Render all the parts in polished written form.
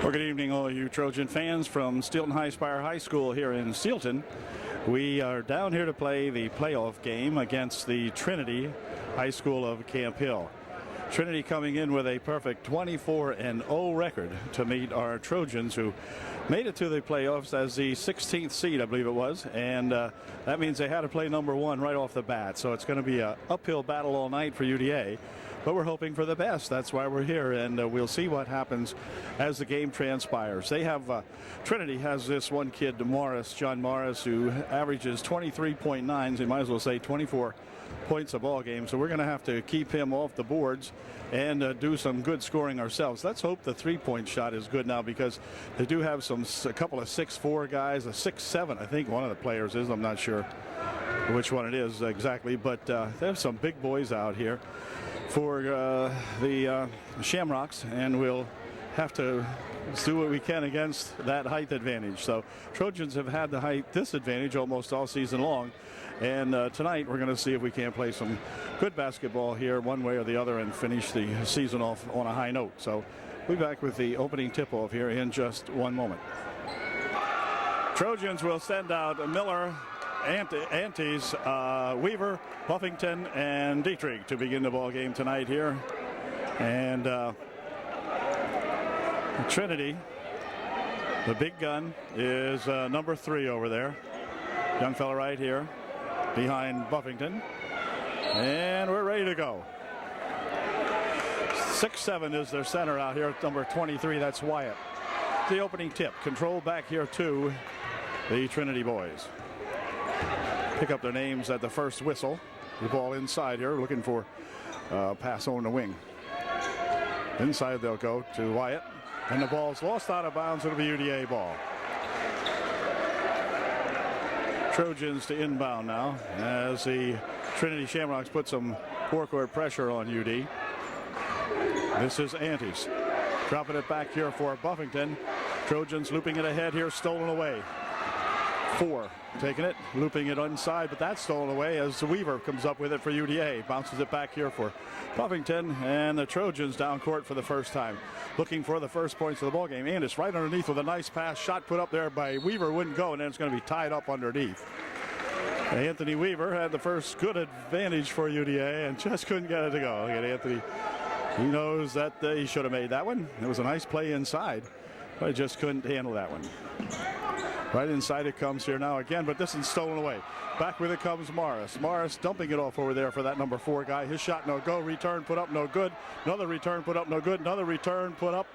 Well, good evening, all you Trojan fans from Steelton High School here in Steelton. We are down here to play the playoff game against the Trinity High School of Camp Hill. Trinity coming in with a perfect 24-0 record to meet our Trojans, who made it to the playoffs as the 16th seed, I believe it was, and that means they had to play number one right off the bat. So it's going to be an uphill battle all night for UDA, but we're hoping for the best. That's why we're here, and we'll see what happens as the game transpires. They have Trinity has this one kid, John Morris, who averages 23.9, so you might as well say 24 points a ball game. So we're going to have to keep him off the boards and do some good scoring ourselves. Let's hope the three-point shot is good now, because they do have a couple of 6'4" guys, a 6'7", I think one of the players is. I'm not sure which one it is exactly, but there's some big boys out here for the Shamrocks, and we'll have to do what we can against that height advantage. So Trojans have had the height disadvantage almost all season long, and tonight we're going to see if we can play some good basketball here one way or the other and finish the season off on a high note. So we'll be back with the opening tip-off here in just one moment. Trojans will send out Miller, Antes, Weaver, Buffington, and Dietrich to begin the ball game tonight here. And Trinity, the big gun, is number 3 over there. Young fella right here behind Buffington. And we're ready to go. 6'7" is their center out here. Number 23, that's Wyatt. The opening tip. Control back here to the Trinity boys. Pick up their names at the first whistle. The ball inside here, looking for pass on the wing. Inside they'll go to Wyatt, and the ball's lost out of bounds. It'll be UDA ball. Trojans to inbound now as the Trinity Shamrocks put some forecourt pressure on UD. This is Antes dropping it back here for Buffington. Trojans looping it ahead here, stolen away. 4 taking it, looping it inside, but that's stolen away as Weaver comes up with it for UDA. Bounces it back here for Buffington, and the Trojans down court for the first time, looking for the first points of the ball game. And it's right underneath with a nice pass. Shot put up there by Weaver, wouldn't go, and then it's going to be tied up underneath. Anthony Weaver had the first good advantage for UDA and just couldn't get it to go. Look at Anthony. He knows that he should have made that one. It was a nice play inside, but he just couldn't handle that one. Right inside it comes here now again, but this is stolen away. Back with it comes Morris. Morris dumping it off over there for that number 4 guy. His shot no go. Return put up no good. Another return put up no good. Another return put up.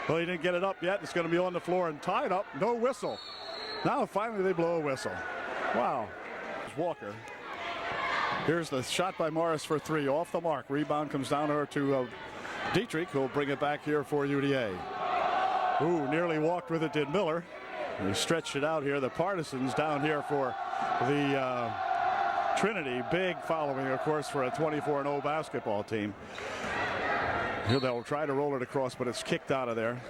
Well, he didn't get it up yet. It's going to be on the floor and tied up. No whistle. Now finally they blow a whistle. Wow. Walker. Here's the shot by Morris for 3. Off the mark. Rebound comes down to Dietrich, who'll bring it back here for UDA. Ooh, nearly walked with it, did Miller. They stretched it out here. The Partisans down here for the Trinity. Big following, of course, for a 24-0 basketball team. Here they'll try to roll it across, but it's kicked out of there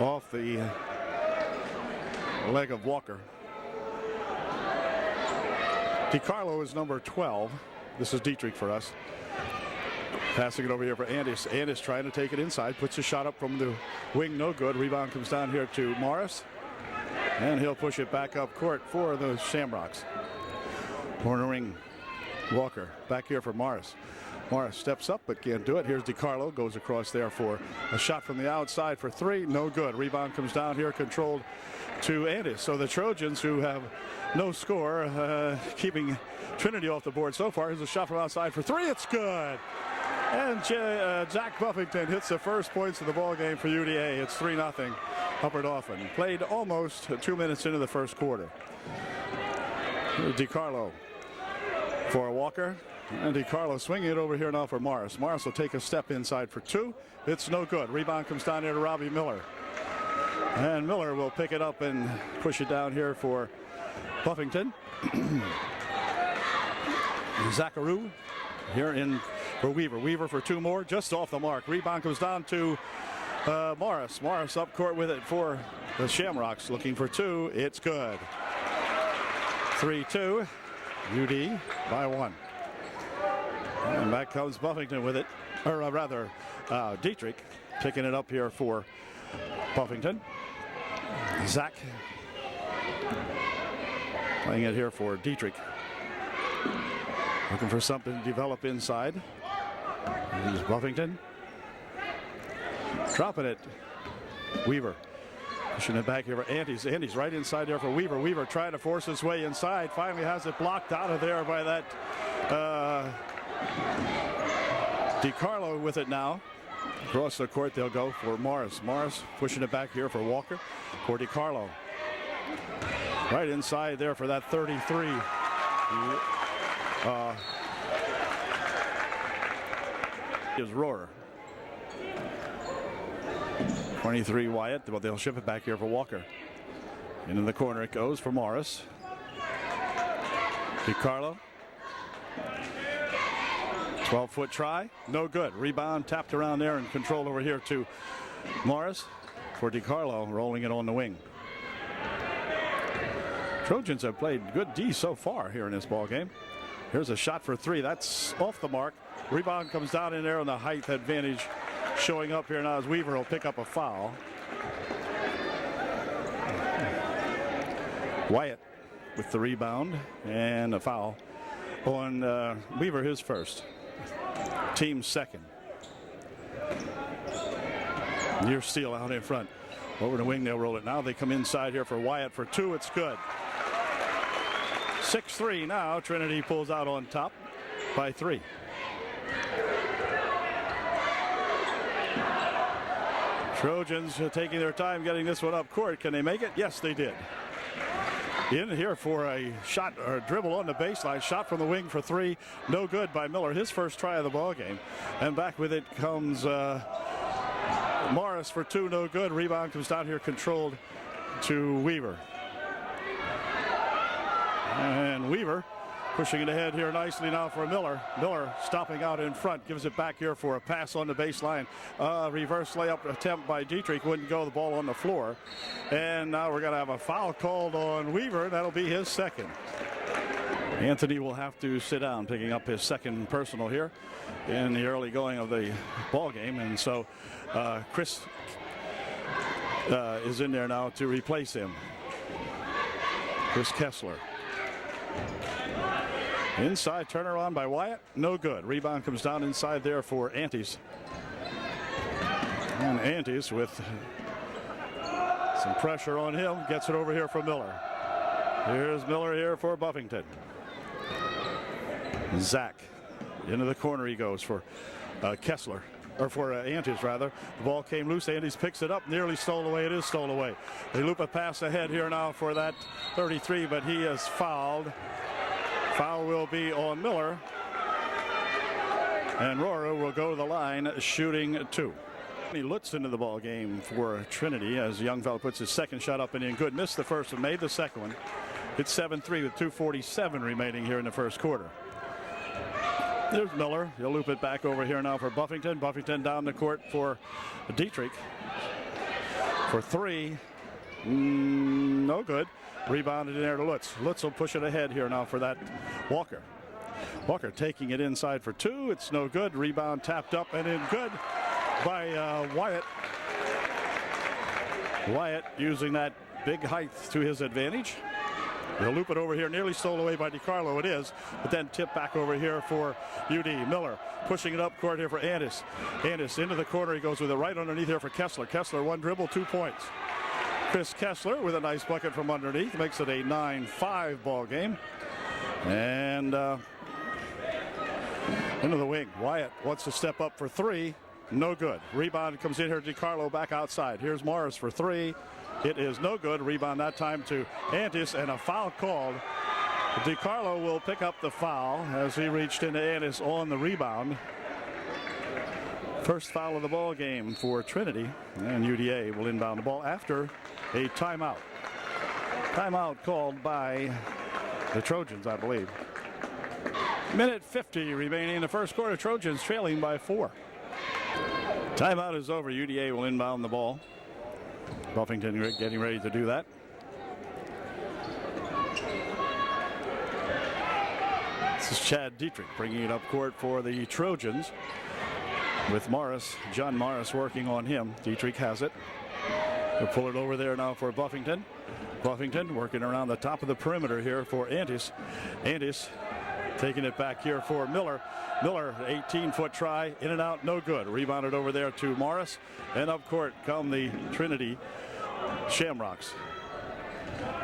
off the leg of Walker. DiCarlo is number 12. This is Dietrich for us. Passing it over here for Andis. Andis trying to take it inside. Puts a shot up from the wing. No good. Rebound comes down here to Morris. And he'll push it back up court for the Shamrocks. Cornering Walker. Back here for Morris. Morris steps up but can't do it. Here's DiCarlo. Goes across there for a shot from the outside for 3. No good. Rebound comes down here. Controlled to Andis. So the Trojans, who have no score, keeping Trinity off the board so far. Here's a shot from outside for 3. It's good. And Jack Buffington hits the first points of the ball game for UDA. It's 3-0. Upper Dauphin. Played almost 2 minutes into the first quarter. DiCarlo for Walker. And DiCarlo swinging it over here now for Morris. Morris will take a step inside for 2. It's no good. Rebound comes down here to Robbie Miller. And Miller will pick it up and push it down here for Buffington. Zacharou here in for Weaver. Weaver for 2 more, just off the mark. Rebound comes down to Morris. Morris up court with it for the Shamrocks, looking for 2. It's good. 3-2. UD by 1. And back comes Buffington with it, or rather Dietrich picking it up here for Buffington. Zach playing it here for Dietrich. Looking for something to develop inside. Here's Buffington. Dropping it. Weaver. Pushing it back here for Antes. Antes right inside there for Weaver. Weaver trying to force his way inside. Finally has it blocked out of there by that DiCarlo with it now. Across the court they'll go for Morris. Morris pushing it back here for Walker. For DiCarlo. Right inside there for that 33. Is Rohrer. 23 Wyatt, but they'll ship it back here for Walker. Into the corner it goes for Morris. DiCarlo. 12-foot try, no good. Rebound tapped around there and control over here to Morris for DiCarlo, rolling it on the wing. Trojans have played good D so far here in this ball game. Here's a shot for three. That's off the mark. Rebound comes down in there on the height advantage showing up here now as Weaver will pick up a foul. Wyatt with the rebound and a foul on Weaver, his first. Team second. Near steal out in front. Over the wing they'll roll it now. They come inside here for Wyatt for two. It's good. 6-3 now. Trinity pulls out on top by 3. Trojans taking their time getting this one up court. Can they make it? Yes, they did. In here for a shot or a dribble on the baseline. Shot from the wing for 3. No good by Miller. His first try of the ball game. And back with it comes Morris for 2. No good. Rebound comes down here controlled to Weaver. And Weaver pushing it ahead here nicely now for Miller. Miller stopping out in front. Gives it back here for a pass on the baseline. Reverse layup attempt by Dietrich. Wouldn't go. The ball on the floor. And now we're going to have a foul called on Weaver. That'll be his second. Anthony will have to sit down, picking up his second personal here in the early going of the ball game. And so Chris is in there now to replace him. Chris Kessler. Inside turnaround by Wyatt. No good. Rebound comes down inside there for Antes. And Antes with some pressure on him. Gets it over here for Miller. Here's Miller here for Buffington. Zach. Into the corner he goes for Kessler. Or for Antes rather. The ball came loose. Antes picks it up. Nearly stole away. It is stole away. They loop a pass ahead here now for that 33, but he is fouled. Foul will be on Miller. And Rohrer will go to the line shooting 2. He looks into the ball game for Trinity as Youngfeld puts his second shot up and in good. Missed the first one, made the second one. It's 7-3 with 2:47 remaining here in the first quarter. There's Miller. He'll loop it back over here now for Buffington. Buffington down the court for Dietrich. For 3. No good. Rebounded in there to Lutz. Lutz will push it ahead here now for that Walker. Walker taking it inside for 2. It's no good. Rebound tapped up and in good by Wyatt. Wyatt using that big height to his advantage. He'll loop it over here. Nearly stole away by DiCarlo. It is. But then tip back over here for UD. Miller pushing it up court here for Antes. Antes into the corner. He goes with it right underneath here for Kessler. Kessler 1 dribble, 2 points. Chris Kessler with a nice bucket from underneath. Makes it a 9-5 ball game. And into the wing. Wyatt wants to step up for 3. No good. Rebound comes in here. DiCarlo back outside. Here's Morris for 3. It is no good. Rebound that time to Antes and a foul called. DiCarlo will pick up the foul as he reached into Antes on the rebound. First foul of the ball game for Trinity, and UDA will inbound the ball after a timeout. Timeout called by the Trojans, I believe. Minute 50 remaining in the first quarter. Trojans trailing by 4. Timeout is over. UDA will inbound the ball. Buffington getting ready to do that. This is Chad Dietrich bringing it up court for the Trojans. with Morris. John Morris working on him. Dietrich has it. They'll pull it over there now for Buffington. Buffington working around the top of the perimeter here for Antis. Antis taking it back here for Miller. Miller, 18-foot try, in and out, no good. Rebounded over there to Morris. And up court come the Trinity Shamrocks.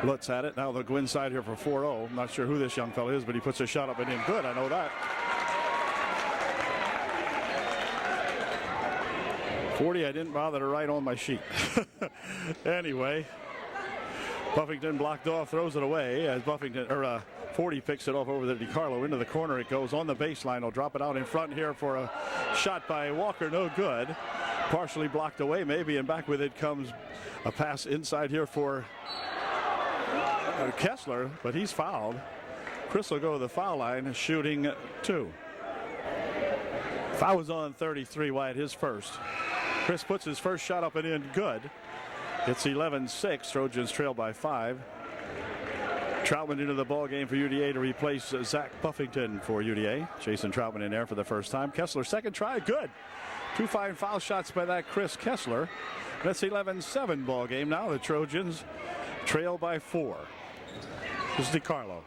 Lutz had it. Now they'll go inside here for 4-0. I'm not sure who this young fellow is, but he puts a shot up and in. Good, I know that. 40, I didn't bother to write on my sheet. Anyway, Buffington blocked off, throws it away as 40 picks it off over to DiCarlo into the corner. It goes on the baseline. They'll drop it out in front here for a shot by Walker. No good. Partially blocked away maybe, and back with it comes a pass inside here for Kessler, but he's fouled. Chris will go to the foul line, shooting 2. Foul was on 33, Wyatt, his first. Chris puts his first shot up and in, good. It's 11-6. Trojans trail by 5. Troutman into the ball game for UDA to replace Zach Buffington for UDA. Jason Troutman in there for the first time. Kessler, second try, good. 2 fine foul shots by that Chris Kessler. That's 11-7 ball game now. The Trojans trail by 4. This is DiCarlo.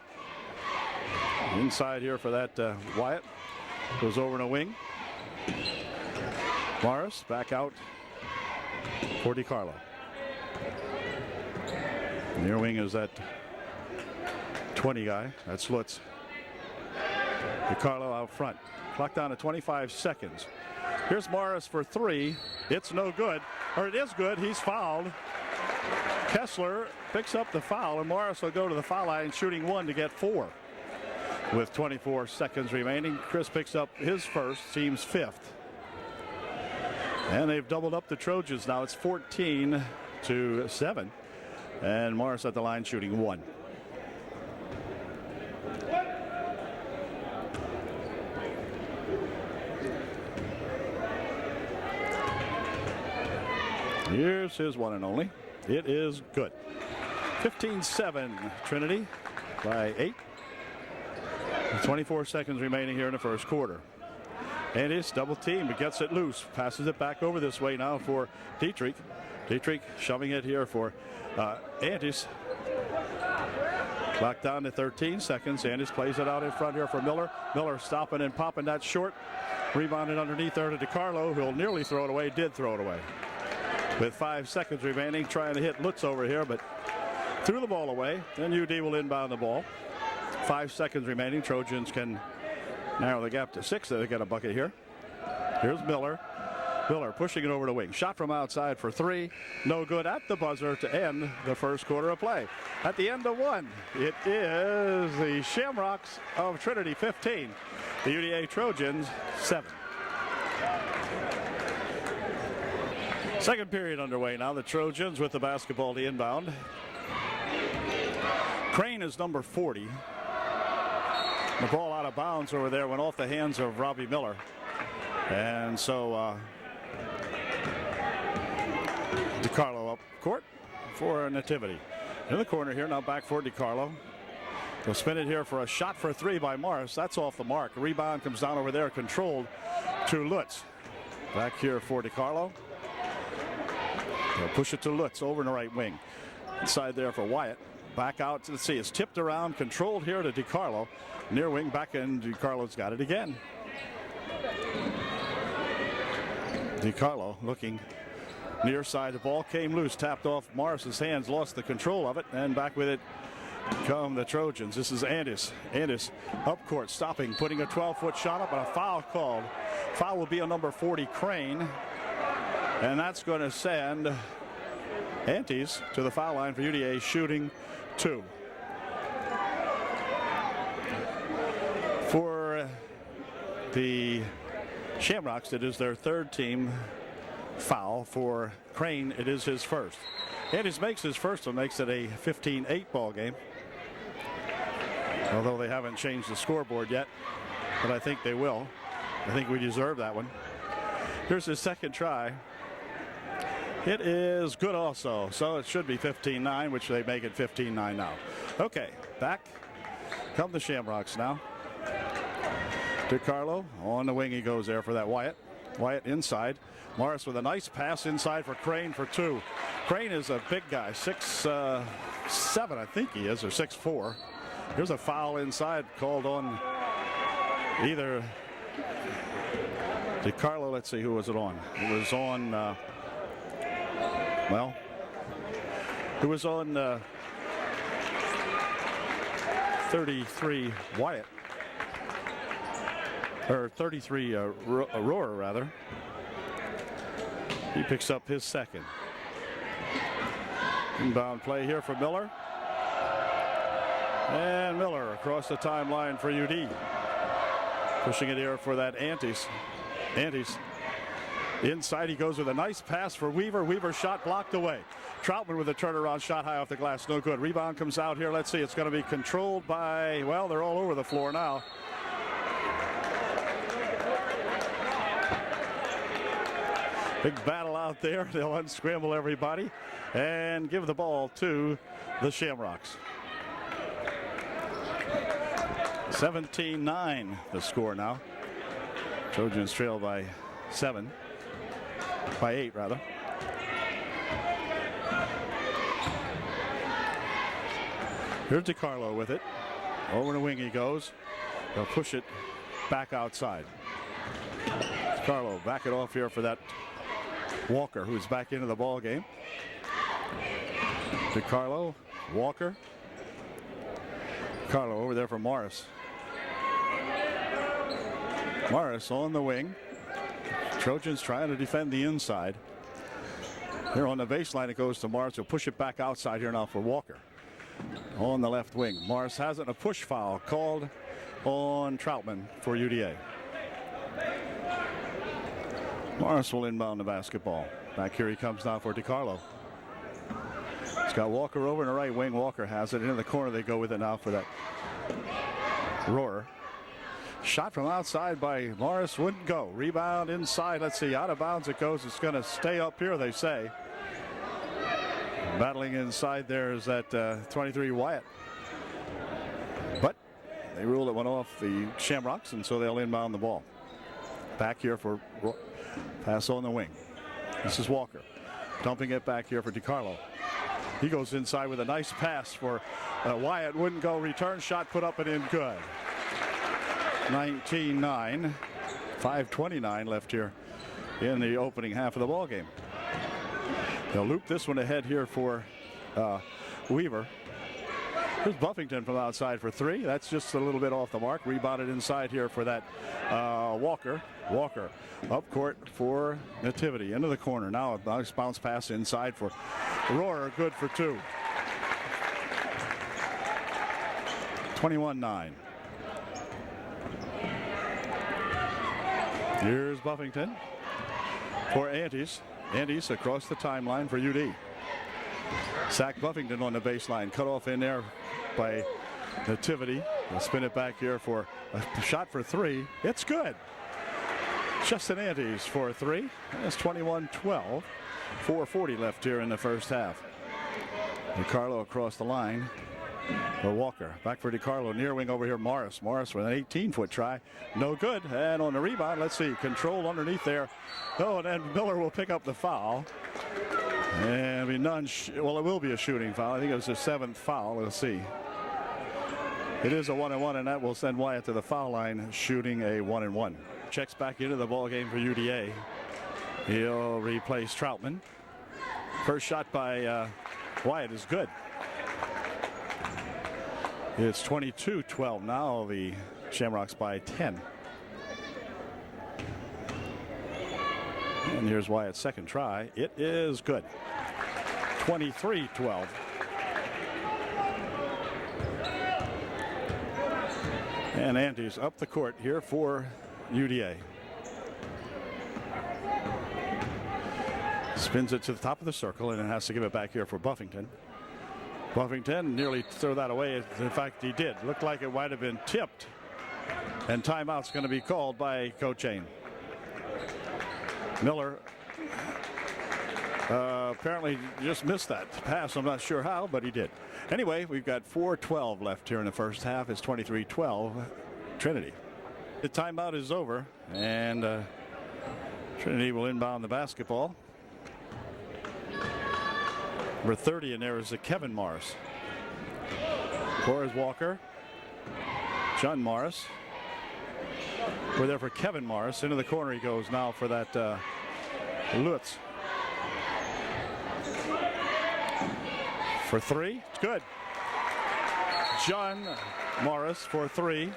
Inside here for that Wyatt. Goes over in a wing. Morris back out for DiCarlo. Near wing is that 20 guy. That's Lutz. DiCarlo out front. Clock down to 25 seconds. Here's Morris for 3. It's no good. Or it is good. He's fouled. Kessler picks up the foul, and Morris will go to the foul line shooting 1 to get 4. With 24 seconds remaining, Chris picks up his first, team's 5th. And they've doubled up the Trojans now. It's 14-7. And Morris at the line shooting 1. Here's his one and only. It is good. 15-7 Trinity by 8. 24 seconds remaining here in the first quarter. And it's double team. It gets it loose. Passes it back over this way now for Dietrich. Dietrich shoving it here for Antis. Clock down to 13 seconds. Antis plays it out in front here for Miller. Miller stopping and popping that short. Rebounded underneath there to DiCarlo, who'll nearly throw it away. Did throw it away. With 5 seconds remaining, trying to hit Lutz over here, but threw the ball away. Then UD will inbound the ball. 5 seconds remaining. Trojans can narrow the gap to 6. They get a bucket here. Here's Miller. Miller pushing it over the wing. Shot from outside for 3. No good at the buzzer to end the first quarter of play. At the end of 1, it is the Shamrocks of Trinity 15. The UDA Trojans 7. Second period underway now. The Trojans with the basketball to inbound. Crane is number 40. The ball out of bounds over there went off the hands of Robbie Miller. And so DiCarlo up court for Nativity. In the corner here now, back for DiCarlo. They'll spin it here for a shot for 3 by Morris. That's off the mark. A rebound comes down over there, controlled to Lutz. Back here for DiCarlo. They'll push it to Lutz over in the right wing. Inside there for Wyatt. Back out. Let's see. It's tipped around, controlled here to DiCarlo. Near wing back in. DiCarlo's got it again. DiCarlo looking near side. The ball came loose, tapped off Morris's hands, lost the control of it, and back with it come the Trojans. This is Antis. Antis up court, stopping, putting a 12-foot shot up, and a foul called. Foul will be on number 40, Crane. And that's going to send Antis to the foul line for UDA, shooting 2. For the Shamrocks, it is their 3rd team foul. For Crane, it is his first. Antis makes his first one, makes it a 15-8 ball game. Although they haven't changed the scoreboard yet, but I think they will. I think we deserve that one. Here's his second try. It is good also, so it should be 15-9, which they make it 15-9 now. Okay, back come the Shamrocks now. DiCarlo on the wing, he goes there for that Wyatt. Wyatt inside. Morris with a nice pass inside for Crane for 2. Crane is a big guy, 6'7", I think he is, or 6'4". Here's a foul inside called on either DiCarlo. Let's see, who was it on? It was on, it was on 33 Wyatt. Or 33 Aurora, rather. He picks up his second. Inbound play here for Miller. And Miller across the timeline for UD. Pushing it here for that Antes. Antes inside, he goes with a nice pass for Weaver. Weaver shot blocked away. Troutman with a turnaround shot high off the glass. No good. Rebound comes out here. Let's see. It's going to be controlled by, well, they're all over the floor now. Big battle out there. They'll unscramble everybody and give the ball to the Shamrocks. 17-9 the score now. Trojans trail by 8 rather. Here's DiCarlo with it. Over the wing he goes. They'll push it back outside. DiCarlo back it off here for that Walker, who's back into the ball game. DiCarlo, Walker. DiCarlo over there for Morris. Morris on the wing. Trojans trying to defend the inside. Here on the baseline it goes to Morris. He'll push it back outside here now for Walker. On the left wing. Morris has it in a push foul called on Troutman for UDA. Morris will inbound the basketball. Back here he comes now for DiCarlo. He's got Walker over in the right wing. Walker has it. Into the corner they go with it now for that Roarer. Shot from outside by Morris. Wouldn't go. Rebound inside. Let's see. Out of bounds it goes. It's going to stay up here, they say. Battling inside there is that 23 Wyatt. But they ruled it went off the Shamrocks, and so they'll inbound the ball. Back here for pass on the wing. This is Walker. Dumping it back here for DiCarlo. He goes inside with a nice pass for Wyatt. Wouldn't go. Return shot put up and in. Good. 19-9. 5:29 left here in the opening half of the ball game. They'll loop this one ahead here for Weaver. Here's Buffington from outside for 3. That's just a little bit off the mark. Rebounded inside here for that Walker. Walker up court for Nativity. Into the corner. Now a nice bounce pass inside for Roarer. Good for 2. 21-9. Here's Buffington for Antes. Antes across the timeline for UD. Sack Buffington on the baseline. Cut off in there by Nativity. They'll spin it back here for a shot for 3. It's good. Justin Antes for 3. That's 21-12. 4:40 left here in the first half. DiCarlo across the line for Walker. Back for DiCarlo. Near wing over here. Morris. Morris with an 18-foot try. No good. And on the rebound, let's see. Control underneath there. Oh, and then Miller will pick up the foul. And be none. Well, it will be a shooting foul. I think it was the 7th foul. We'll see. It is a 1-and-1, and that will send Wyatt to the foul line, shooting a 1-and-1. Checks back into the ball game for UDA. He'll replace Troutman. First shot by Wyatt is good. It's 22-12 now. The Shamrocks by 10. And here's Wyatt's second try. It is good. 23-12. And Antes up the court here for UDA. Spins it to the top of the circle, and it has to give it back here for Buffington. Buffington nearly threw that away. In fact, he did. Looked like it might have been tipped. And timeout's going to be called by Coach Ain. Miller apparently just missed that pass. I'm not sure how, but he did. Anyway, we've got 4:12 left here in the first half. It's 23-12 Trinity. The timeout is over, and Trinity will inbound the basketball. Number 30 in there is Kevin Morris. Or Walker. John Morris. We're there for Kevin Morris. Into the corner he goes now for that Lutz. For three. It's good. John Morris for three.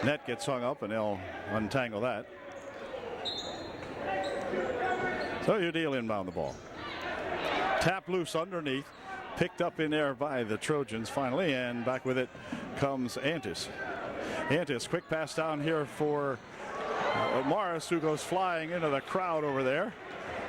Net gets hung up and they'll untangle that. So UD will inbound the ball. Tap loose underneath. Picked up in there by the Trojans finally, and back with it comes Antis. Antis, quick pass down here for Morris, who goes flying into the crowd over there.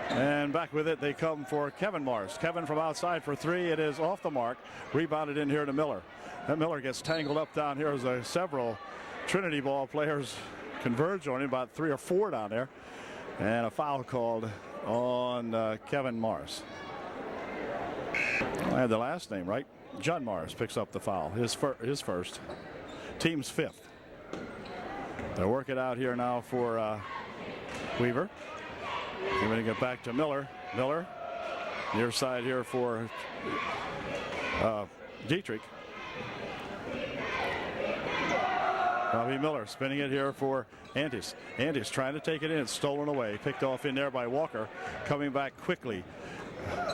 And back with it they come for Kevin Morris. Kevin from outside for three. It is off the mark. Rebounded in here to Miller. That Miller gets tangled up down here as several Trinity ball players converge on him, about 3 or 4 down there. And a foul called on Kevin Morris. I had the last name right. John Morris picks up the foul. His first. Team's 5th. They'll work it out here now for Weaver. Giving it back to Miller. Miller. Near side here for Dietrich. Bobby Miller spinning it here for Antis. Antis trying to take it in. It's stolen away. Picked off in there by Walker. Coming back quickly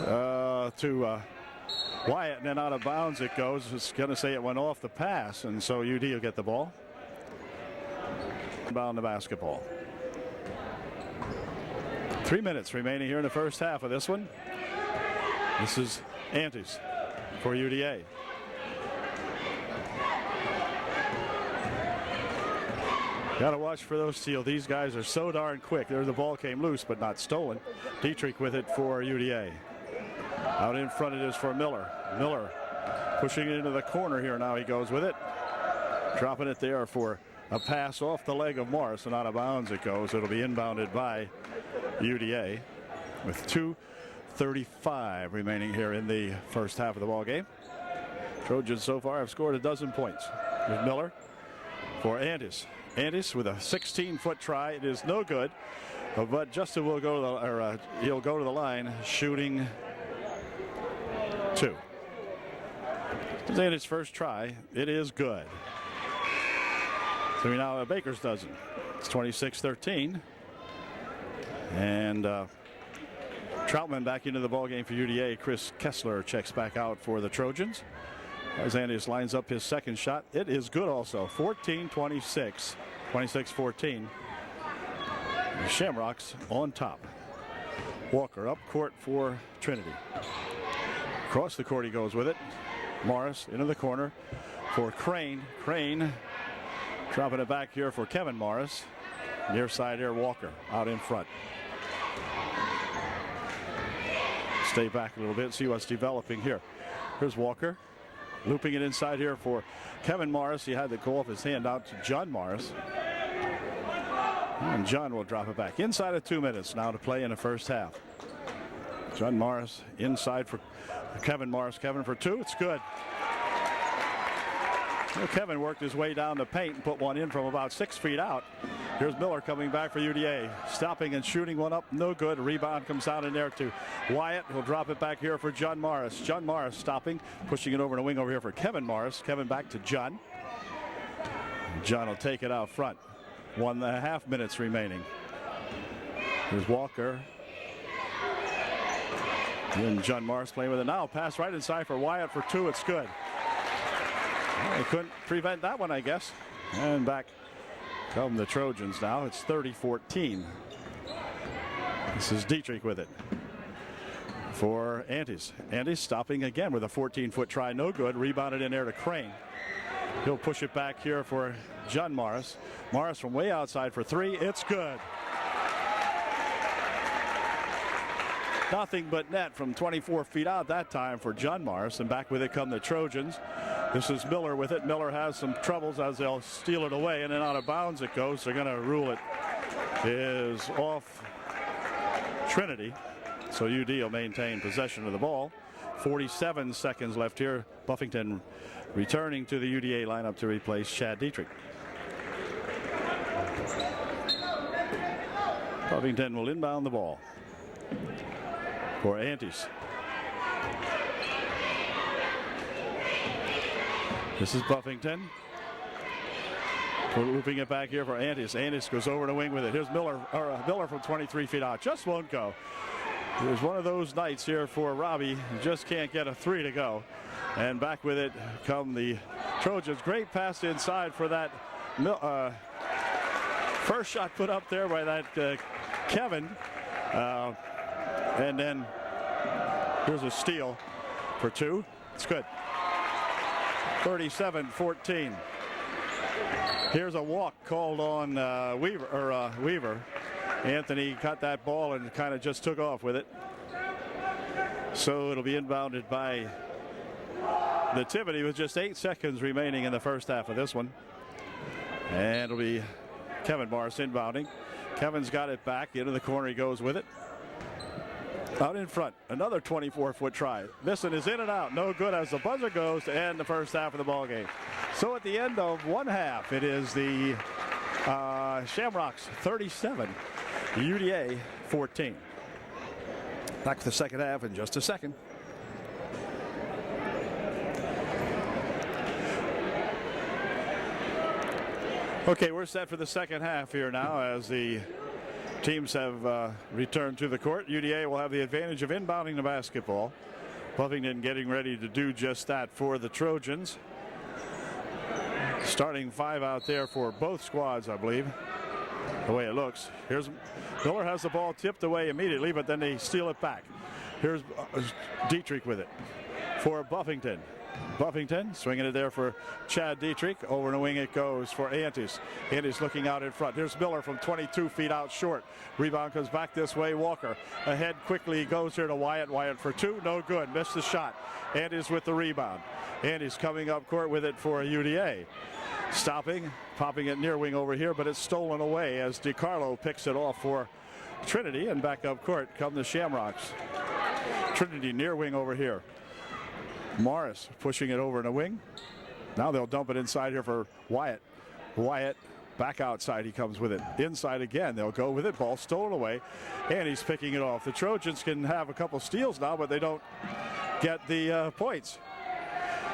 to Wyatt, and then out of bounds it goes. It's going to say it went off the pass, and so UD will get the ball. Inbound the basketball. 3 minutes remaining here in the first half of this one. This is Antis for UDA. Got to watch for those steals. These guys are so darn quick. There the ball came loose but not stolen. Dietrich with it for UDA. Out in front it is for Miller. Miller pushing it into the corner here. Now he goes with it. Dropping it there for a pass off the leg of Morris, and out of bounds it goes. It'll be inbounded by UDA with 2:35 remaining here in the first half of the ball game. Trojans so far have scored 12 points. With Miller for Antis. Antis with a 16-foot try. It is no good, but Justin will go to he'll go to the line shooting 2. This ain't his first try. It is good. So now a Baker's dozen. It's 26-13. And Troutman back into the ballgame for UDA. Chris Kessler checks back out for the Trojans. As Andrews lines up his second shot. It is good also. 14-26. 26-14. The Shamrocks on top. Walker up court for Trinity. Across the court he goes with it. Morris into the corner for Crane. Crane dropping it back here for Kevin Morris. Near side here Walker out in front. Stay back a little bit, see what's developing here. Here's Walker looping it inside here for Kevin Morris. He had to go off his hand out to John Morris. And John will drop it back. Inside of 2 minutes now to play in the first half. John Morris inside for Kevin Morris. Kevin for 2. It's good. Well, Kevin worked his way down the paint and put one in from about 6 feet out. Here's Miller coming back for UDA. Stopping and shooting one up. No good. Rebound comes out in there to Wyatt. He'll drop it back here for John Morris. John Morris stopping. Pushing it over the wing over here for Kevin Morris. Kevin back to John. John will take it out front. 1.5 minutes remaining. Here's Walker. And John Morris playing with it now. Pass right inside for Wyatt for 2. It's good. Well, they couldn't prevent that one, I guess. And back come the Trojans now. It's 30-14. This is Dietrich with it for Antis. Antis stopping again with a 14-foot try. No good. Rebounded in there to Crane. He'll push it back here for John Morris. Morris from way outside for 3. It's good. Nothing but net from 24 feet out that time for John Morris. And back with it come the Trojans. This is Miller with it. Miller has some troubles as they'll steal it away, and then out of bounds it goes. They're going to rule it is off Trinity. So UD will maintain possession of the ball. 47 seconds left here. Buffington returning to the UDA lineup to replace Chad Dietrich. Buffington will inbound the ball for Antes. This is Buffington. We're looping it back here for Antes. Antes goes over the wing with it. Here's Miller from 23 feet out. Just won't go. It was one of those nights here for Robbie. He just can't get a three to go. And back with it come the Trojans. Great pass inside for that first shot put up there by that Kevin. And then here's a steal for two. It's good. 37-14. Here's a walk called on Weaver. Anthony caught that ball and kind of just took off with it. So it'll be inbounded by Nativity with just 8 seconds remaining in the first half of this one. And it'll be Kevin Morris inbounding. Kevin's got it back into the corner. He goes with it. Out in front, another 24-foot try. This one is in and out. No good as the buzzer goes to end the first half of the ball game. So at the end of one half, it is the Shamrocks 37, UDA 14. Back to the second half in just a second. Okay, we're set for the second half here now as the teams have returned to the court. UDA will have the advantage of inbounding the basketball. Buffington getting ready to do just that for the Trojans. Starting five out there for both squads, I believe, the way it looks. Here's Miller has the ball tipped away immediately, but then they steal it back. Here's Dietrich with it for Buffington. Buffington swinging it there for Chad Dietrich. Over the wing it goes for Antes. Antes looking out in front. Here's Miller from 22 feet out short. Rebound comes back this way. Walker ahead quickly. He goes here to Wyatt. Wyatt for two. No good. Missed the shot. Antes with the rebound. Antes coming up court with it for UDA. Stopping. Popping it near wing over here, but it's stolen away as DiCarlo picks it off for Trinity. And back up court come the Shamrocks. Trinity near wing over here. Morris pushing it over in a wing. Now they'll dump it inside here for Wyatt. Wyatt back outside. He comes with it. Inside again. They'll go with it. Ball stolen away. And he's picking it off. The Trojans can have a couple steals now, but they don't get the points.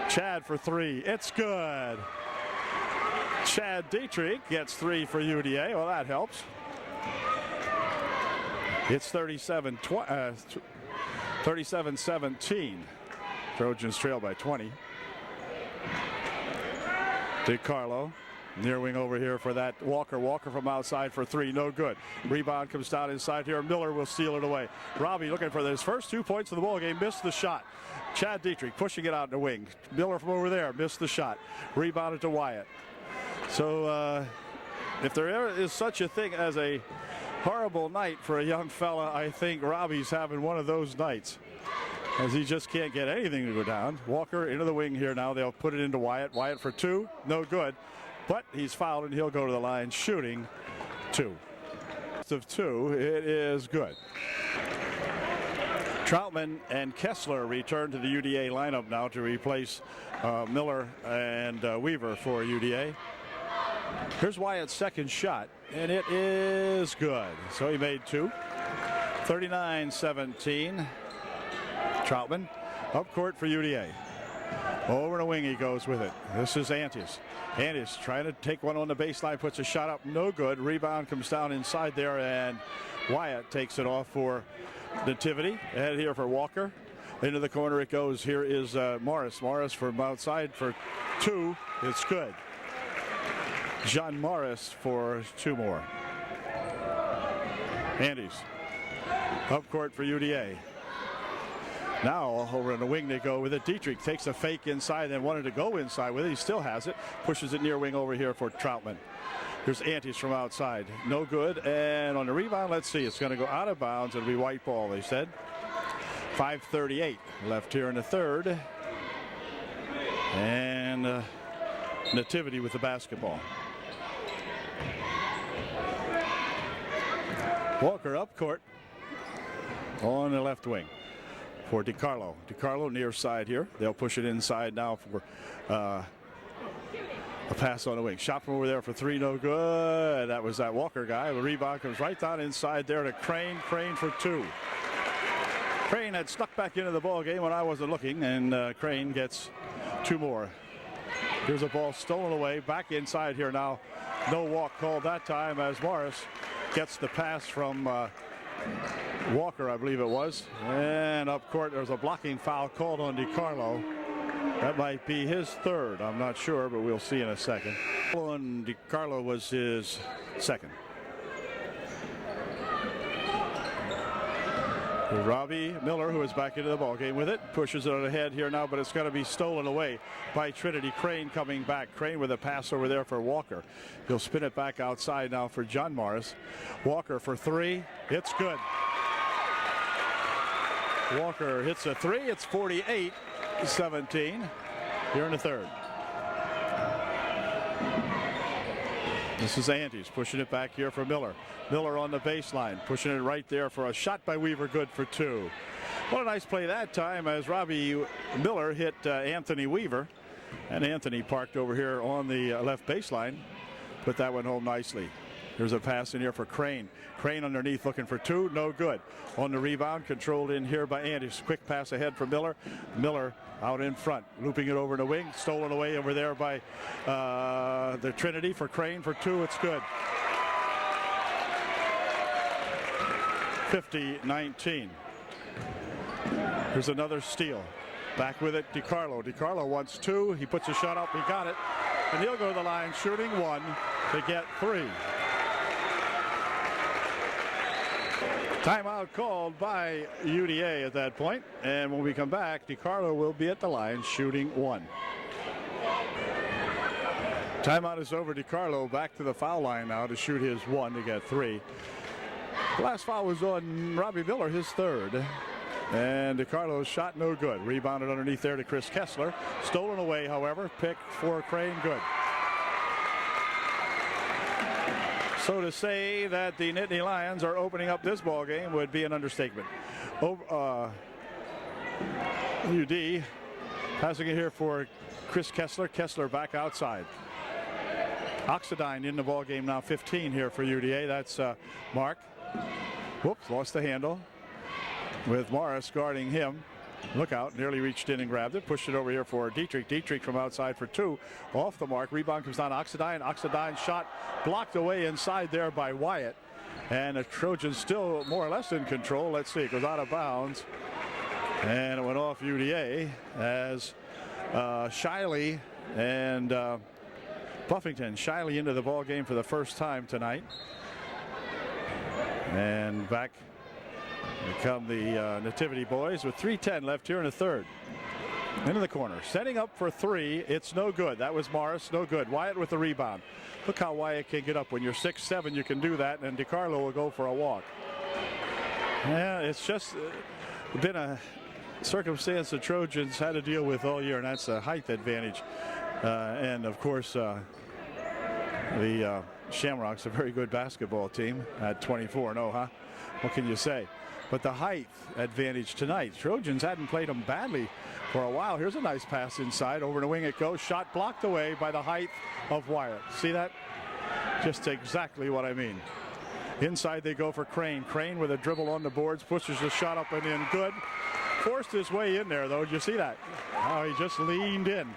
Chad for three. It's good. Chad Dietrich gets three for UDA. Well, that helps. It's 37-17. Trojans trail by 20. DiCarlo near wing over here for that Walker. Walker from outside for three. No good. Rebound comes down inside here. Miller will steal it away. Robbie looking for his first 2 points of the ball game. Missed the shot. Chad Dietrich pushing it out in the wing. Miller from over there missed the shot. Rebounded to Wyatt. So if there is such a thing as a horrible night for a young fella, I think Robbie's having one of those nights, as he just can't get anything to go down. Walker into the wing here now. They'll put it into Wyatt. Wyatt for two. No good. But he's fouled and he'll go to the line shooting two. Of two, it is good. Troutman and Kessler return to the UDA lineup now to replace Miller and Weaver for UDA. Here's Wyatt's second shot, and it is good. So he made two. 39-17. Troutman up court for UDA. Over the wing he goes with it. This is Antes. Antes trying to take one on the baseline, puts a shot up, no good. Rebound comes down inside there, and Wyatt takes it off for Nativity. Ahead here for Walker. Into the corner it goes. Here is Morris. Morris from outside for two. It's good. John Morris for two more. Antes up court for UDA. Now over in the wing they go with it. Dietrich takes a fake inside, then wanted to go inside with it. He still has it. Pushes it near wing over here for Troutman. Here's Antes from outside. No good. And on the rebound, let's see. It's going to go out of bounds. It'll be white ball, they said. 5:38 left here in the third. And Nativity with the basketball. Walker up court on the left wing for DiCarlo. DiCarlo near side here. They'll push it inside now for A pass on the wing. Shot from over there for three, no good. That was that Walker guy. The rebound comes right down inside there to Crane. Crane for two. Crane had snuck back into the ball game when I wasn't looking, and Crane gets two more. Here's a ball stolen away. Back inside here now. No walk called that time as Morris gets the pass from Walker, I believe it was. And up court, there's a blocking foul called on DiCarlo. That might be his third. I'm not sure, but we'll see in a second. And DiCarlo was his second. Robbie Miller, who is back into the ball game with it, pushes it ahead here now, but it's going to be stolen away by Trinity. Crane coming back. Crane with a pass over there for Walker. He'll spin it back outside now for John Morris. Walker for three. It's good. Walker hits a three. It's 48-17 here in the third. This is Antes pushing it back here for Miller. Miller on the baseline, pushing it right there for a shot by Weaver, good for two. What a nice play that time as Robbie Miller hit Anthony Weaver. And Anthony parked over here on the left baseline. Put that one home nicely. There's a pass in here for Crane. Crane underneath looking for two, no good. On the rebound, controlled in here by Antes. Quick pass ahead for Miller. Miller out in front, looping it over in the wing, stolen away over there by the Trinity for Crane for two. It's good. 50-19. Here's another steal. Back with it, DiCarlo. DiCarlo wants two. He puts a shot up. He got it. And he'll go to the line shooting one to get three. Timeout called by UDA at that point. And when we come back, DiCarlo will be at the line shooting one. Timeout is over. DiCarlo back to the foul line now to shoot his one to get three. The last foul was on Robbie Miller, his third. And DiCarlo's shot no good. Rebounded underneath there to Chris Kessler. Stolen away, however. Picked for Crane, good. So to say that the Nittany Lions are opening up this ball game would be an understatement. UD passing it here for Chris Kessler. Kessler back outside. Oxidine in the ball game now, 15 here for UDA. That's Mark. Whoops, lost the handle. With Morris guarding him. Look out, nearly reached in and grabbed it. Pushed it over here for Dietrich. Dietrich from outside for two. Off the mark. Rebound comes down. Oxidine. Oxidine shot blocked away inside there by Wyatt. And the Trojans still more or less in control. Let's see. It goes out of bounds. And it went off UDA as Shiley and Buffington. Shiley into the ball game for the first time tonight. And back come the Nativity boys with 3:10 left here in the third. Into the corner, setting up for three. It's no good. That was Morris, no good. Wyatt with the rebound. Look how Wyatt can get up. When you're 6'7", you can do that, and DiCarlo will go for a walk. Yeah, it's just been a circumstance the Trojans had to deal with all year, and that's a height advantage. And of course, the Shamrocks, a very good basketball team at 24-0, huh? What can you say? But the height advantage tonight. Trojans hadn't played them badly for a while. Here's a nice pass inside. Over the wing it goes. Shot blocked away by the height of Wyatt. See that? Just exactly what I mean. Inside they go for Crane. Crane with a dribble on the boards. Pushes the shot up and in. Good. Forced his way in there, though. Did you see that? Oh, he just leaned in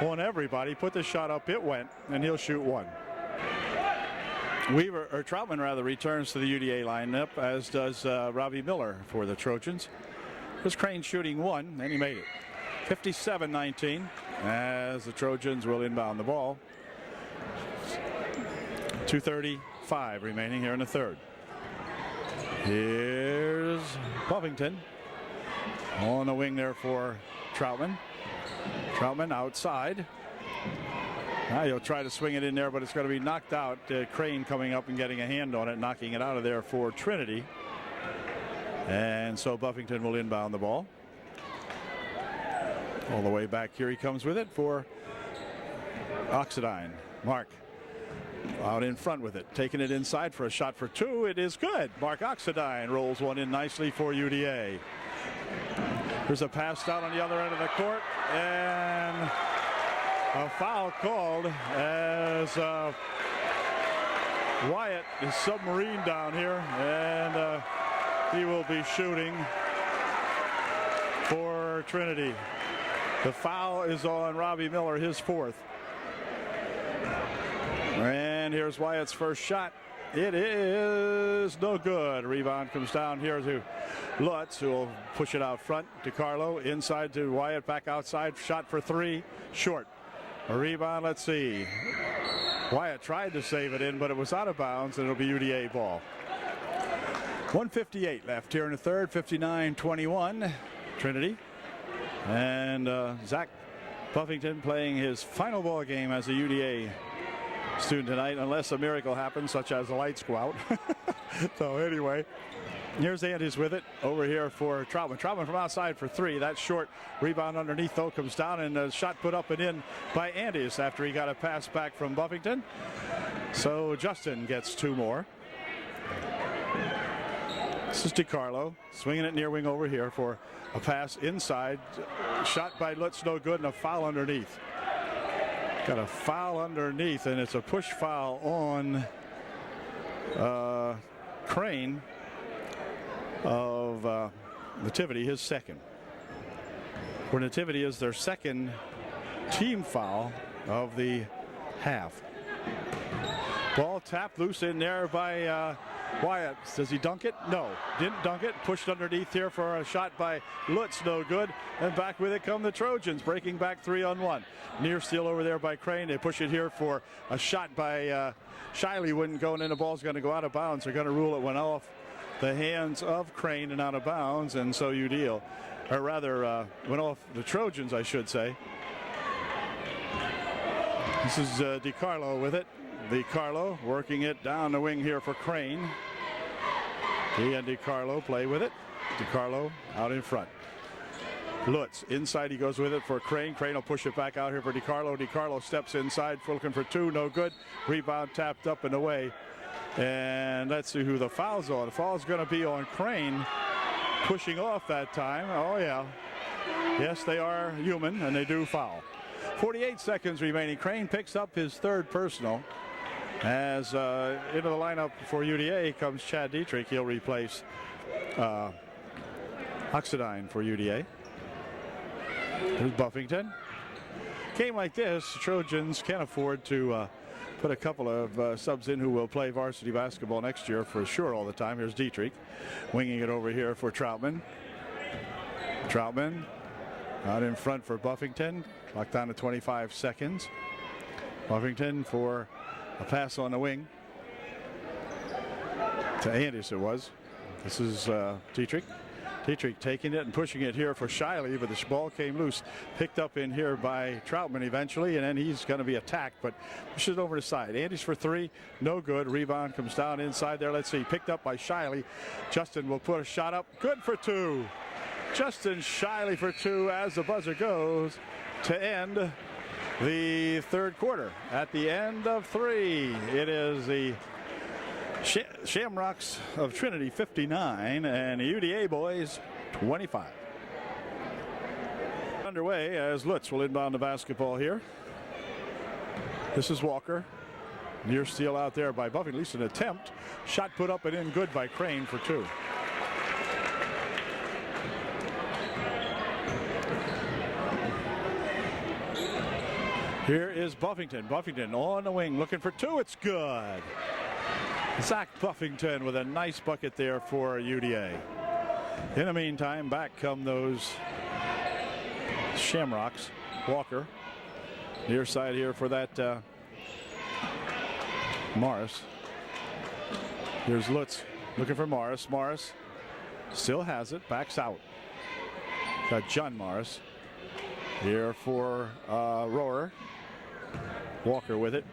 on everybody. Put the shot up. It went. And he'll shoot one. Troutman rather returns to the UDA lineup, as does Robbie Miller for the Trojans. There's Crane shooting one, and he made it. 57-19 as the Trojans will inbound the ball. 2:35 remaining here in the third. Here's Buffington on the wing there for Troutman. Troutman outside. Now he'll try to swing it in there, but it's going to be knocked out. Crane coming up and getting a hand on it, knocking it out of there for Trinity. And so Buffington will inbound the ball. All the way back here he comes with it for Oxidine. Mark out in front with it, taking it inside for a shot for two. It is good. Mark Oxidine rolls one in nicely for UDA. There's a pass down on the other end of the court, and A foul called as Wyatt is submarine down here, and he will be shooting for Trinity. The foul is on Robbie Miller, his fourth. And here's Wyatt's first shot. It is no good. Rebound comes down here to Lutz, who will push it out front. DiCarlo inside to Wyatt, back outside. Shot for three, short. A rebound, let's see. Wyatt tried to save it in, but it was out of bounds, and it'll be UDA ball. 1:58 left here in the third, 59-21, Trinity. And Zach Buffington playing his final ball game as a UDA student tonight, unless a miracle happens, such as the lights go out. So anyway, here's Andys with it over here for Troutman. Troutman from outside for three. That's short. Rebound underneath, though, comes down, and a shot put up and in by Andys after he got a pass back from Buffington. So Justin gets two more. This is DiCarlo swinging it near wing over here for a pass inside. Shot by Lutz, no good, and a foul underneath. Got a foul underneath, and it's a push foul on Crane of Nativity, his second. Where Nativity is their second team foul of the half. Ball tapped loose in there by Wyatt. Does he dunk it? No, didn't dunk it. Pushed underneath here for a shot by Lutz, no good. And back with it come the Trojans, breaking back 3-on-1. Near steal over there by Crane. They push it here for a shot by Shiley. Wouldn't go, and then the ball's going to go out of bounds. They're going to rule it went off the hands of Crane and out of bounds, and so you deal. Or rather, went off the Trojans, I should say. This is DiCarlo with it. DiCarlo working it down the wing here for Crane. He and DiCarlo play with it. DiCarlo out in front. Lutz inside, he goes with it for Crane. Crane will push it back out here for DiCarlo. DiCarlo steps inside, looking for two, no good. Rebound tapped up and away. And let's see who the foul's on. The foul's going to be on Crane, pushing off that time. Oh yeah, yes, they are human and they do foul. 48 seconds remaining. Crane picks up his third personal. As into the lineup for UDA comes Chad Dietrich. He'll replace Oxidine for UDA. Here's Buffington. Game like this, Trojans can't afford to put a couple of subs in who will play varsity basketball next year for sure all the time. Here's Dietrich winging it over here for Troutman. Troutman out in front for Buffington. Clock down to 25 seconds. Buffington for a pass on the wing to Andys it was. This is Dietrich. Dietrich taking it and pushing it here for Shiley, but the ball came loose. Picked up in here by Troutman eventually, and then he's going to be attacked, but pushes it over the side. Andys for three, no good. Rebound comes down inside there. Let's see, picked up by Shiley. Justin will put a shot up. Good for two. Justin Shiley for two as the buzzer goes to end the third quarter. At the end of three, it is the Shamrocks of Trinity 59 and the UDA boys 25. Underway as Lutz will inbound the basketball here. This is Walker. Near steal out there by Buffy. At least an attempt. Shot put up and in good by Crane for two. Here is Buffington. Buffington on the wing looking for two. It's good. Zach Buffington with a nice bucket there for UDA. In the meantime, back come those Shamrocks. Walker near side here for that Morris. Here's Lutz looking for Morris. Morris still has it. Backs out. Got John Morris here for Rohrer. Walker with it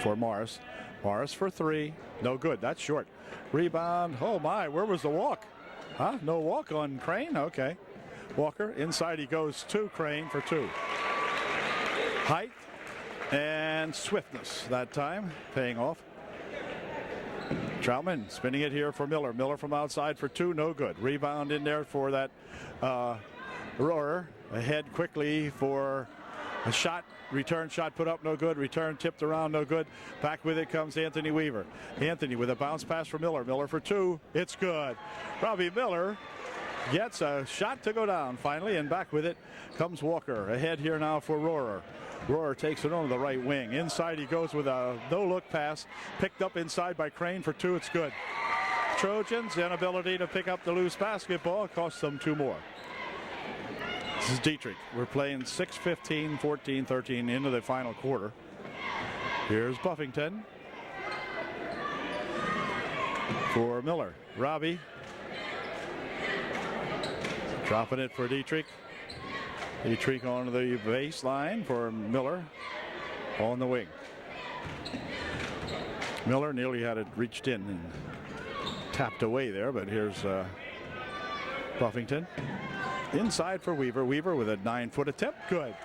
for Morris. Morris for three. No good. That's short. Rebound. Oh my, where was the walk? Huh? No walk on Crane? Okay. Walker inside he goes to Crane for two. Height and swiftness that time paying off. Troutman spinning it here for Miller. Miller from outside for two. No good. Rebound in there for that Rohrer. Ahead quickly for A shot, return shot put up, no good. Return tipped around, no good. Back with it comes Anthony Weaver. Anthony with a bounce pass for Miller. Miller for two. It's good. Robbie Miller gets a shot to go down finally, and back with it comes Walker. Ahead here now for Rohrer. Rohrer takes it on the right wing. Inside he goes with a no-look pass. Picked up inside by Crane for two. It's good. Trojans' inability to pick up the loose basketball costs them two more. This is Dietrich. We're playing 6:15, 14, 13 into the final quarter. Here's Buffington for Miller. Robbie dropping it for Dietrich. Dietrich on the baseline for Miller on the wing. Miller nearly had it reached in and tapped away there, but here's Buffington. Inside for Weaver. Weaver with a 9-foot attempt. Good.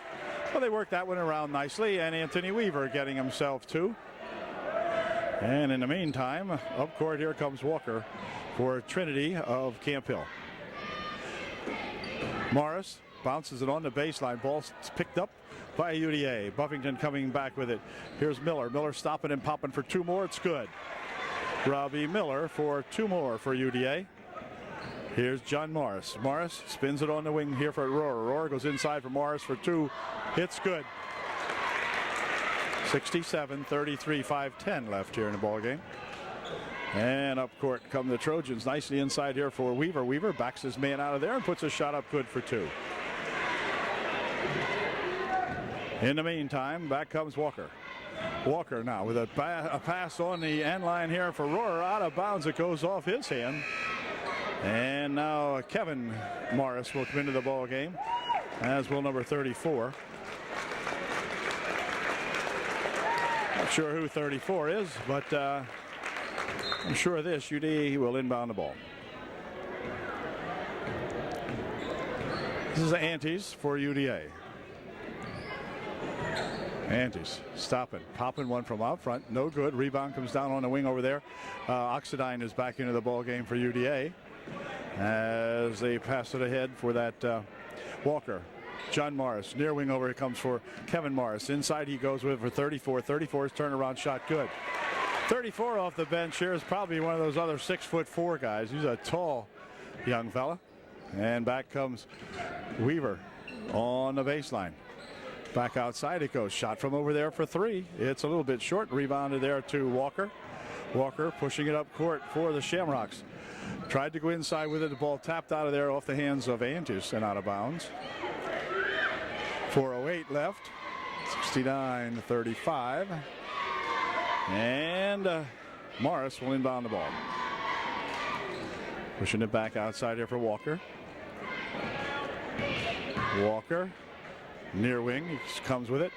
Well, they worked that one around nicely, and Anthony Weaver getting himself two. And in the meantime, up court here comes Walker for Trinity of Camp Hill. Morris bounces it on the baseline. Ball's picked up by UDA. Buffington coming back with it. Here's Miller. Miller stopping and popping for two more. It's good. Robbie Miller for two more for UDA. Here's John Morris. Morris spins it on the wing here for Rohrer. Rohrer goes inside for Morris for two. It's good. 67-33, 5:10 left here in the ball game. And up court come the Trojans. Nicely inside here for Weaver. Weaver backs his man out of there and puts a shot up good for two. In the meantime, back comes Walker. Walker now with a pass on the end line here for Rohrer. Out of bounds. It goes off his hand. And now Kevin Morris will come into the ball game, as will number 34. Not sure who 34 is, but I'm sure of this. UD will inbound the ball. This is Antes for UDA. Antes stopping, popping one from out front. No good. Rebound comes down on the wing over there. Oxidine is back into the ball game for UDA as they pass it ahead for that Walker. John Morris, near wing over, it comes for Kevin Morris. Inside he goes with for 34. 34's turnaround shot good. 34 off the bench here is probably one of those other 6'4" guys. He's a tall young fella. And back comes Weaver on the baseline. Back outside it goes. Shot from over there for three. It's a little bit short. Rebounded there to Walker. Walker pushing it up court for the Shamrocks. Tried to go inside with it. The ball tapped out of there off the hands of Antus and out of bounds. 4:08 left. 69-35. And Morris will inbound the ball. Pushing it back outside here for Walker. Walker, near wing, he comes with it.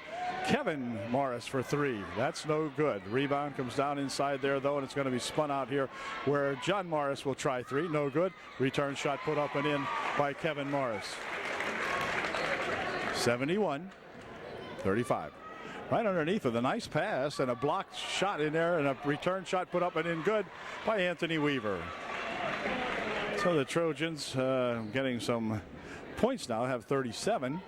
Kevin Morris for three. That's no good. Rebound comes down inside there, though, and it's going to be spun out here where John Morris will try three. No good. Return shot put up and in by Kevin Morris. 71-35. Right underneath with a nice pass and a blocked shot in there and a return shot put up and in good by Anthony Weaver. So the Trojans getting some points now, have 37.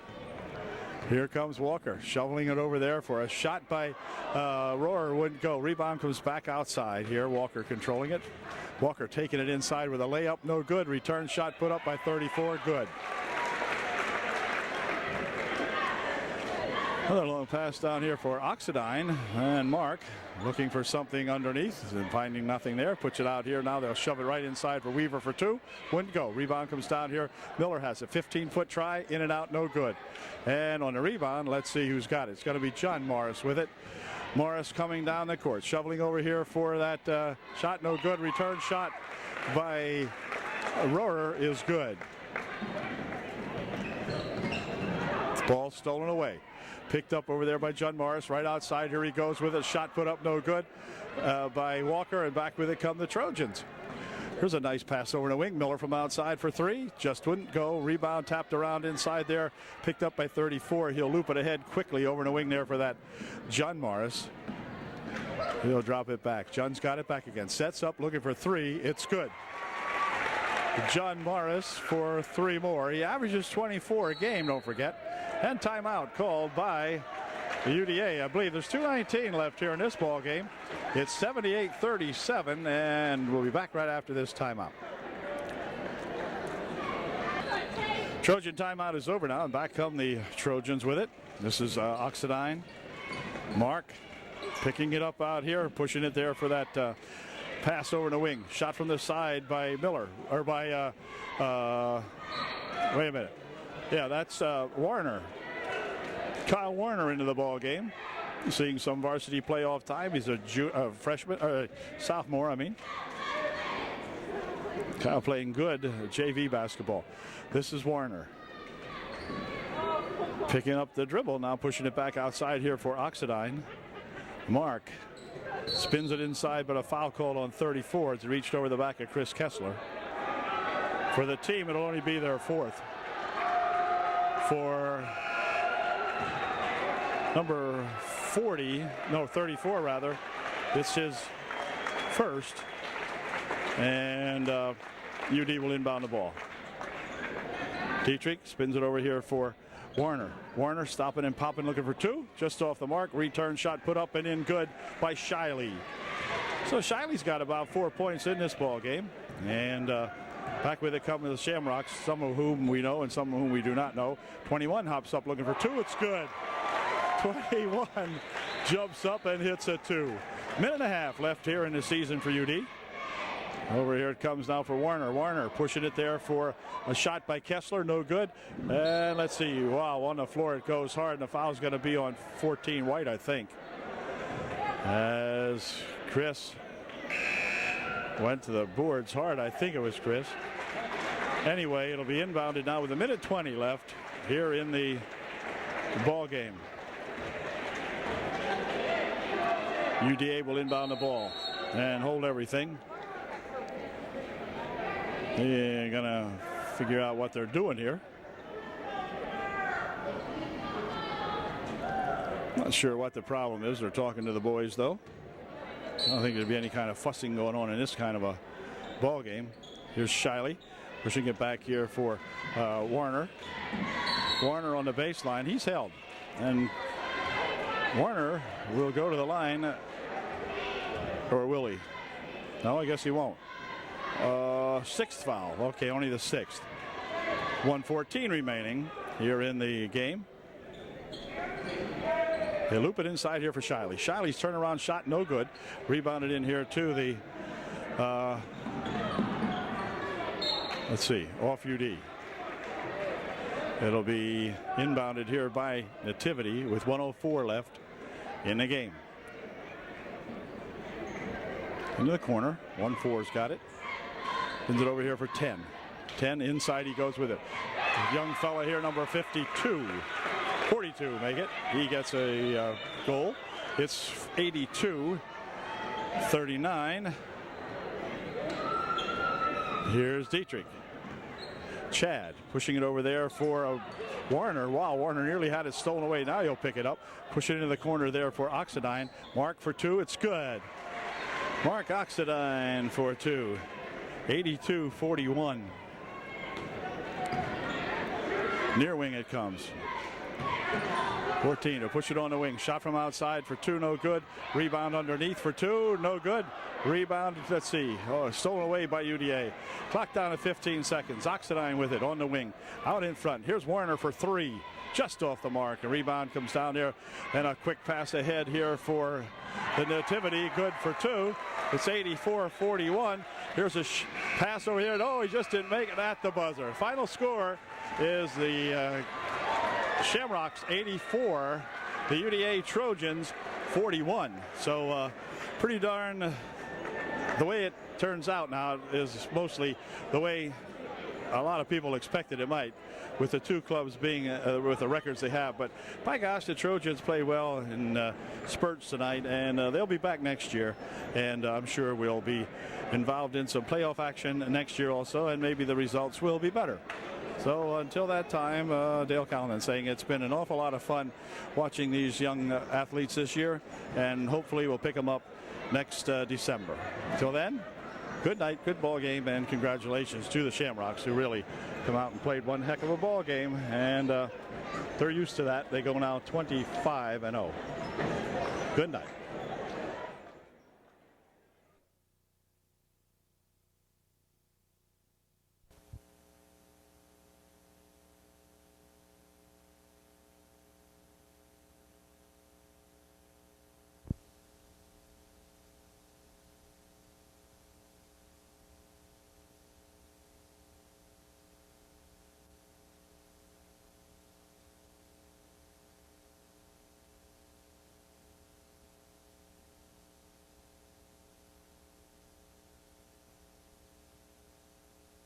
Here comes Walker shoveling it over there for a shot by Rohrer. Wouldn't go. Rebound comes back outside here. Walker controlling it. Walker taking it inside with a layup. No good. Return shot put up by 34. Good. Another long pass down here for Oxidine, and Mark looking for something underneath and finding nothing there. Puts it out here. Now they'll shove it right inside for Weaver for two. Wouldn't go. Rebound comes down here. Miller has a 15-foot try. In and out. No good. And on the rebound, let's see who's got it. It's going to be John Morris with it. Morris coming down the court. Shoveling over here for that shot. No good. Return shot by Rohrer is good. Ball stolen away. Picked up over there by John Morris. Right outside. Here he goes with a shot put up. No good by Walker. And back with it come the Trojans. Here's a nice pass over the wing. Miller from outside for three. Just wouldn't go. Rebound tapped around inside there. Picked up by 34. He'll loop it ahead quickly over the wing there for that John Morris. He'll drop it back. John's got it back again. Sets up looking for three. It's good. John Morris for 3 more. He averages 24 a game, don't forget. And timeout called by the UDA. I believe there's 2:19 left here in this ball game. It's 78-37, and we'll be back right after this timeout. Trojan timeout is over now, and back come the Trojans with it. This is Oxidine. Mark picking it up out here, pushing it there for that pass over the wing. Shot from the side by Miller, or by, wait a minute. Yeah, that's Warner. Kyle Warner into the ball game. Seeing some varsity playoff time. He's a freshman, sophomore, I mean. Kyle playing good JV basketball. This is Warner. Picking up the dribble, now pushing it back outside here for Oxidine. Mark spins it inside, but a foul called on 34. It's reached over the back of Chris Kessler. For the team, it'll only be their 4th. For number 34 rather, it's his 1st. And UD will inbound the ball. Dietrich spins it over here for Warner. Warner stopping and popping, looking for 2. Just off the mark. Return shot put up and in, good by Shiley. So Shiley's got about 4 points in this ball game. And back with it come the Shamrocks, some of whom we know and some of whom we do not know. 21 hops up looking for 2. It's good. 21 jumps up and hits a 2. Minute and a half left here in the season for UD. Over here it comes now for Warner. Warner pushing it there for a shot by Kessler. No good. And let's see. Wow, on the floor it goes hard. And the foul's going to be on 14 White, I think. As Chris went to the boards hard. I think it was Chris. Anyway, it'll be inbounded now with a minute 20 left here in the ball game. UDA will inbound the ball and hold everything. They're going to figure out what they're doing here. Not sure what the problem is. They're talking to the boys, though. I don't think there'd be any kind of fussing going on in this kind of a ball game. Here's Shiley pushing it back here for Warner. Warner on the baseline. He's held. And Warner will go to the line. Or will he? No, I guess he won't. 6th foul. Okay, only the 6th. 1:14 remaining here in the game. They loop it inside here for Shiley. Shiley's turnaround shot no good. Rebounded in here to the let's see, off UD. It'll be inbounded here by Nativity with 1:04 left in the game. Into the corner. 1-4's got it. Sends it over here for 10. 10 inside, he goes with it. Young fella here, number 52. 42 make it. He gets a goal. It's 82-39. Here's Dietrich. Chad pushing it over there for Warner. Wow, Warner nearly had it stolen away. Now he'll pick it up. Push it into the corner there for Oxidine. Mark for 2. It's good. Mark Oxidine for 2. 82-41. Near wing it comes. 14 to push it on the wing. Shot from outside for 2, no good. Rebound underneath for 2, no good. Rebound, let's see. Oh, stolen away by UDA. Clock down to 15 seconds. Oxidine with it on the wing. Out in front. Here's Warner for 3. Just off the mark. A rebound comes down there. And a quick pass ahead here for the Nativity. Good for 2. It's 84-41. Here's a pass over here. No, he just didn't make it at the buzzer. Final score is the Shamrocks 84, the UDA Trojans 41. So pretty darn, the way it turns out now is mostly the way a lot of people expected it might, with the two clubs being with the records they have. But by gosh, the Trojans play well in spurts tonight, and they'll be back next year. And I'm sure we'll be involved in some playoff action next year also, and maybe the results will be better. So until that time, Dale Callahan saying it's been an awful lot of fun watching these young athletes this year, and hopefully we'll pick them up next December. Until then, good night, good ball game, and congratulations to the Shamrocks, who really come out and played one heck of a ball game, and they're used to that. They go now 25-0. Good night.